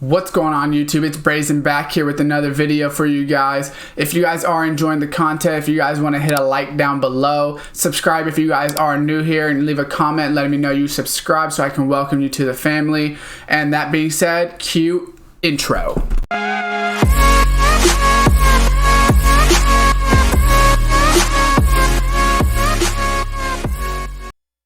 What's going on YouTube? It's Brazen back here with another video for you guys. If you guys are enjoying the content, if you guys want to hit a like down below, subscribe if you guys are new here, and leave a comment letting me know you subscribe so I can welcome you to the family. And that being said, cue intro.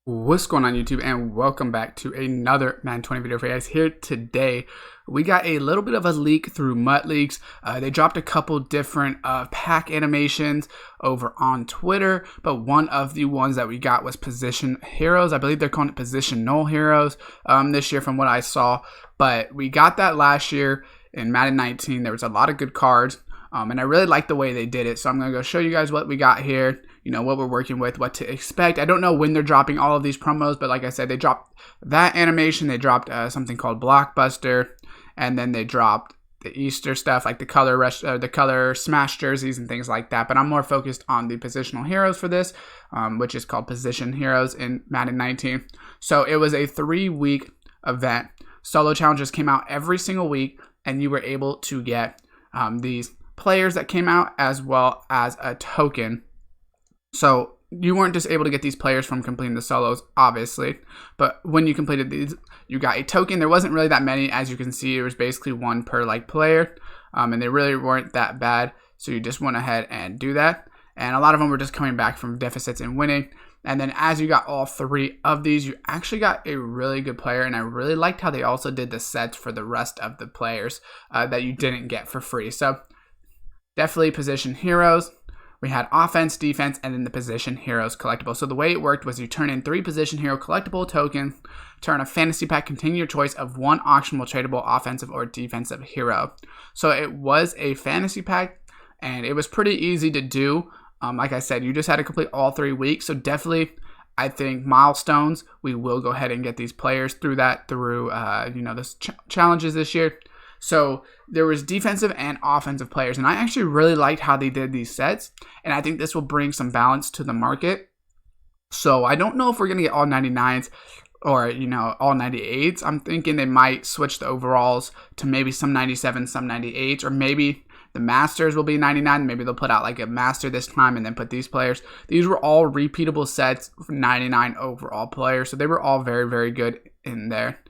What's going on YouTube, and welcome back to another Madden 20 video for you guys. Here today we got a little bit of a leak through Mutt Leaks. They dropped a couple different pack animations over on Twitter, but one of the ones that we got was position heroes. I believe they're calling it positional heroes this year from what I saw, but we got that last year in Madden 19. There was a lot of good cards, and I really like the way they did it, so I'm going to go show you guys what we got here. You know, what we're working with, what to expect. I don't know when they're dropping all of these promos, but like I said, they dropped that animation. They dropped something called Blockbuster, and then they dropped the Easter stuff like the color smash jerseys and things like that. But I'm more focused on the positional heroes for this, which is called Position Heroes in Madden 19. So it was a 3-week event. Solo challenges came out every single week, and you were able to get these players that came out as well as a token. So you weren't just able to get these players from completing the solos, obviously, but when you completed these, you got a token. There wasn't really that many, as you can see. It was basically one per player, and they really weren't that bad. So you just went ahead and do that, and a lot of them were just coming back from deficits and winning. And then as you got all 3 of these, you actually got a really good player, and I really liked how they also did the sets for the rest of the players that you didn't get for free. So definitely position heroes. We had offense, defense, and then the position heroes collectible. So the way it worked was you turn in 3 position hero collectible tokens, turn a fantasy pack, continue your choice of 1 auctionable tradable offensive or defensive hero. So it was a fantasy pack, and it was pretty easy to do. Like I said, you just had to complete all 3 weeks. So definitely, I think milestones, we will go ahead and get these players through the challenges this year. So there was defensive and offensive players, and I actually really liked how they did these sets, and I think this will bring some balance to the market. So I don't know if we're going to get all 99s or, all 98s. I'm thinking they might switch the overalls to maybe some 97s, some 98s, or maybe the masters will be 99. Maybe they'll put out like a master this time and then put these players. These were all repeatable sets for 99 overall players, so they were all very, very good in there.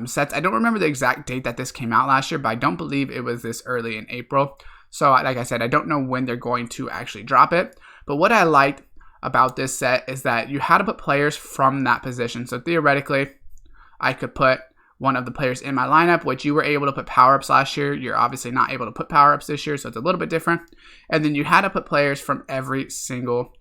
Sets. I don't remember the exact date that this came out last year, but I don't believe it was this early in April. So like I said, I don't know when they're going to actually drop it. But what I liked about this set is that you had to put players from that position. So theoretically, I could put one of the players in my lineup, which you were able to put power-ups last year. You're obviously not able to put power-ups this year, so it's a little bit different. And then you had to put players from every single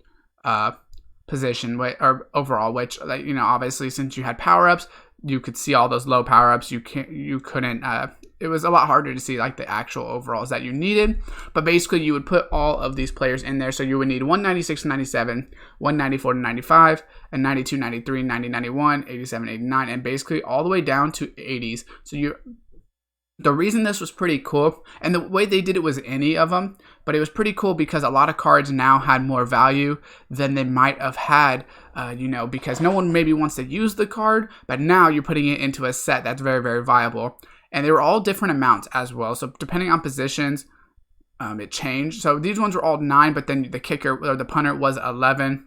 position or overall, which obviously since you had power-ups, you could see all those low power-ups. You couldn't, it was a lot harder to see like the actual overalls that you needed. But basically you would put all of these players in there. So you would need 196 to 97, 194 to 95, and 92, 93, 90, 91, 87, 89, and basically all the way down to 80s. So the reason this was pretty cool, and the way they did it was any of them, but it was pretty cool because a lot of cards now had more value than they might have had, because no one maybe wants to use the card, but now you're putting it into a set that's very, very viable. And they were all different amounts as well. So depending on positions, it changed. So these ones were all 9, but then the kicker or the punter was 11.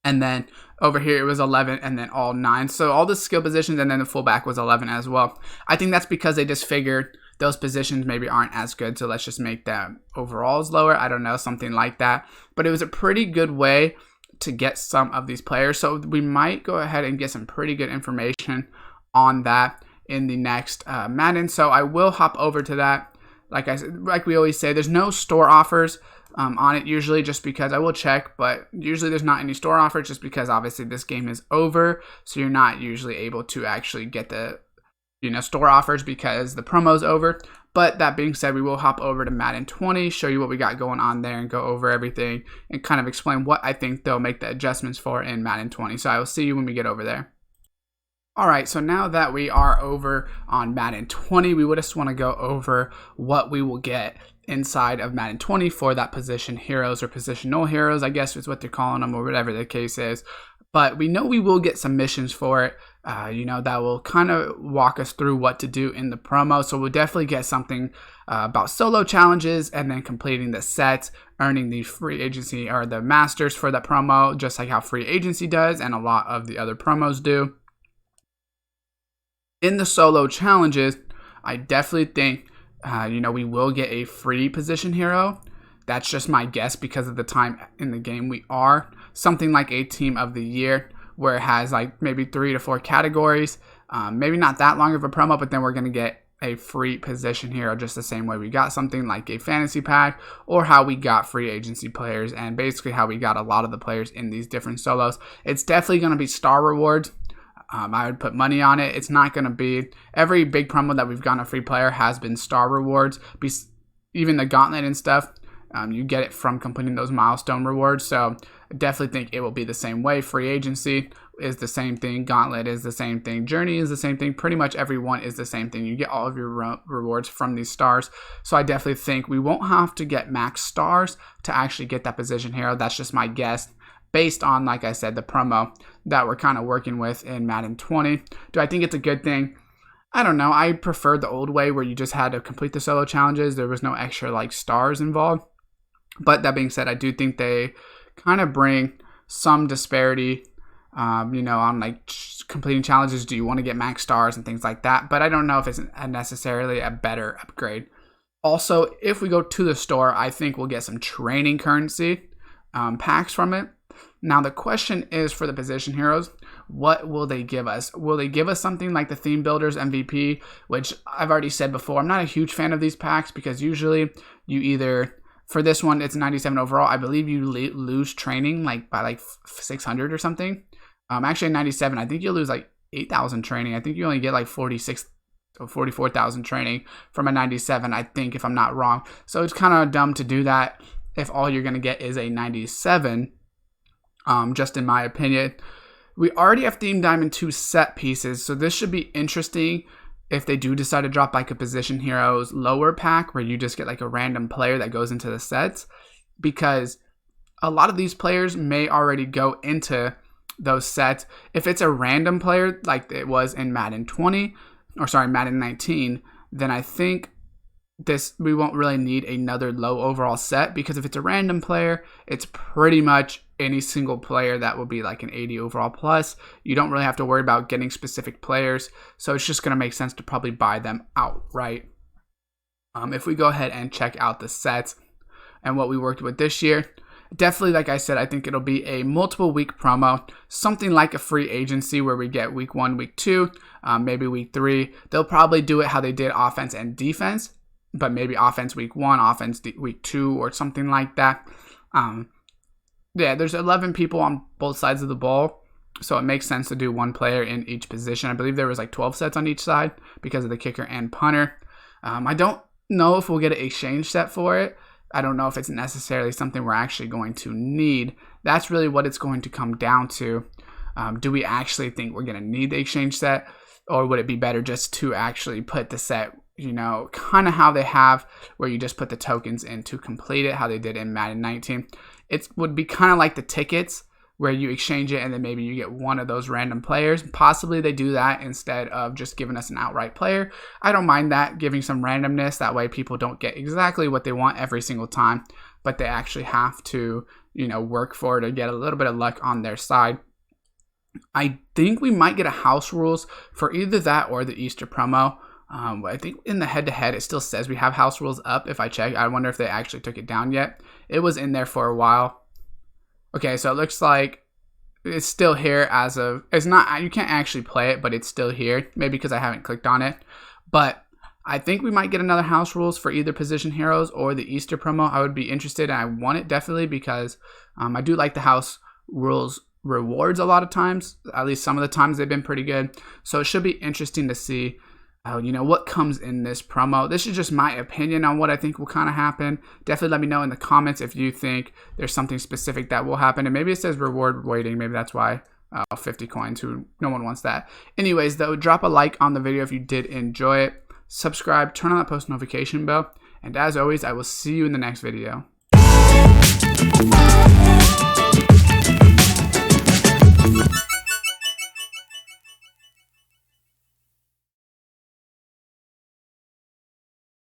And then over here it was 11 and then all 9. So all the skill positions and then the fullback was 11 as well. I think that's because they just figured those positions maybe aren't as good, so let's just make them overalls lower. I don't know, something like that. But it was a pretty good way to get some of these players. So we might go ahead and get some pretty good information on that in the next Madden. So I will hop over to that. Like we always say, there's no store offers on it usually, just because I will check, but usually there's not any store offers just because obviously this game is over, so you're not usually able to actually get the store offers because the promo's over. But that being said, we will hop over to Madden 20, show you what we got going on there, and go over everything and kind of explain what I think they'll make the adjustments for in Madden 20. So I will see you when we get over there. Alright, so now that we are over on Madden 20, we just want to go over what we will get inside of Madden 20 for that position heroes or positional heroes, I guess is what they're calling them, or whatever the case is. But we know we will get some missions for it. that will kind of walk us through what to do in the promo. So we'll definitely get something about solo challenges and then completing the sets, earning the free agency or the masters for that promo, just like how free agency does and a lot of the other promos do. In the solo challenges, I definitely think, we will get a free position hero. That's just my guess because of the time in the game we are. Something like a team of the year, where it has like maybe 3 to 4 categories. Maybe not that long of a promo, but then we're going to get a free position hero just the same way we got something like a fantasy pack, or how we got free agency players, and basically how we got a lot of the players in these different solos. It's definitely going to be star rewards. I would put money on it. It's not going to be every big promo that we've gotten a free player has been star rewards. Even the gauntlet and stuff, you get it from completing those milestone rewards. So I definitely think it will be the same way. Free agency is the same thing. Gauntlet is the same thing. Journey is the same thing. Pretty much everyone is the same thing. You get all of your rewards from these stars. So I definitely think we won't have to get max stars to actually get that position hero. That's just my guess, based on, like I said, the promo that we're kind of working with in Madden 20. Do I think it's a good thing? I don't know. I prefer the old way where you just had to complete the solo challenges. There was no extra like stars involved. But that being said, I do think they kind of bring some disparity, on like completing challenges. Do you want to get max stars and things like that? But I don't know if it's necessarily a better upgrade. Also, if we go to the store, I think we'll get some training currency packs from it. Now, the question is for the position heroes, what will they give us? Will they give us something like the Theme Builders MVP, which I've already said before, I'm not a huge fan of these packs because usually you either, for this one, it's 97 overall. I believe you lose training by like 600 or something. Actually, 97, I think you'll lose like 8,000 training. I think you only get like 46 or 44,000 training from a 97, I think, if I'm not wrong. So it's kind of dumb to do that if all you're going to get is a 97. Just in my opinion. We already have Theme Diamond 2 set pieces, so this should be interesting if they do decide to drop like a Position Heroes lower pack where you just get like a random player that goes into the sets, because a lot of these players may already go into those sets. If it's a random player like it was in Madden 19, then I think we won't really need another low overall set, because if it's a random player, it's pretty much any single player that will be like an 80 overall plus. You don't really have to worry about getting specific players, so it's just going to make sense to probably buy them outright. If we go ahead and check out the sets and what we worked with this year, definitely, like I said, I think it'll be a multiple week promo, something like a free agency where we get week 1, week 2, maybe week 3. They'll probably do it how they did offense and defense, but maybe offense week 1, offense week 2, or something like that. There's 11 people on both sides of the ball, so it makes sense to do one player in each position. I believe there was like 12 sets on each side because of the kicker and punter. I don't know if we'll get an exchange set for it. I don't know if it's necessarily something we're actually going to need. That's really what it's going to come down to. Do we actually think we're going to need the exchange set, or would it be better just to actually put the set, kind of how they have, where you just put the tokens in to complete it, how they did in Madden 19. It would be kind of like the tickets, where you exchange it and then maybe you get one of those random players. Possibly they do that instead of just giving us an outright player. I don't mind that, giving some randomness. That way people don't get exactly what they want every single time, but they actually have to, work for it to get a little bit of luck on their side. I think we might get a house rules for either that or the Easter promo. I think in the head-to-head, it still says we have house rules up. If I check, I wonder if they actually took it down yet. It was in there for a while. Okay, so it looks like it's still here as of, it's not, you can't actually play it, but it's still here. Maybe because I haven't clicked on it. But I think we might get another house rules for either Position Heroes or the Easter promo. I would be interested, and I want it definitely because I do like the house rules rewards a lot of times. At least some of the times they've been pretty good. So it should be interesting to see what comes in this promo. This is just my opinion on what I think will kind of happen. Definitely let me know in the comments if you think there's something specific that will happen. And maybe it says reward waiting. Maybe that's why 50 coins. No one wants that. Anyways, though, drop a like on the video if you did enjoy it. Subscribe, turn on that post notification bell. And as always, I will see you in the next video.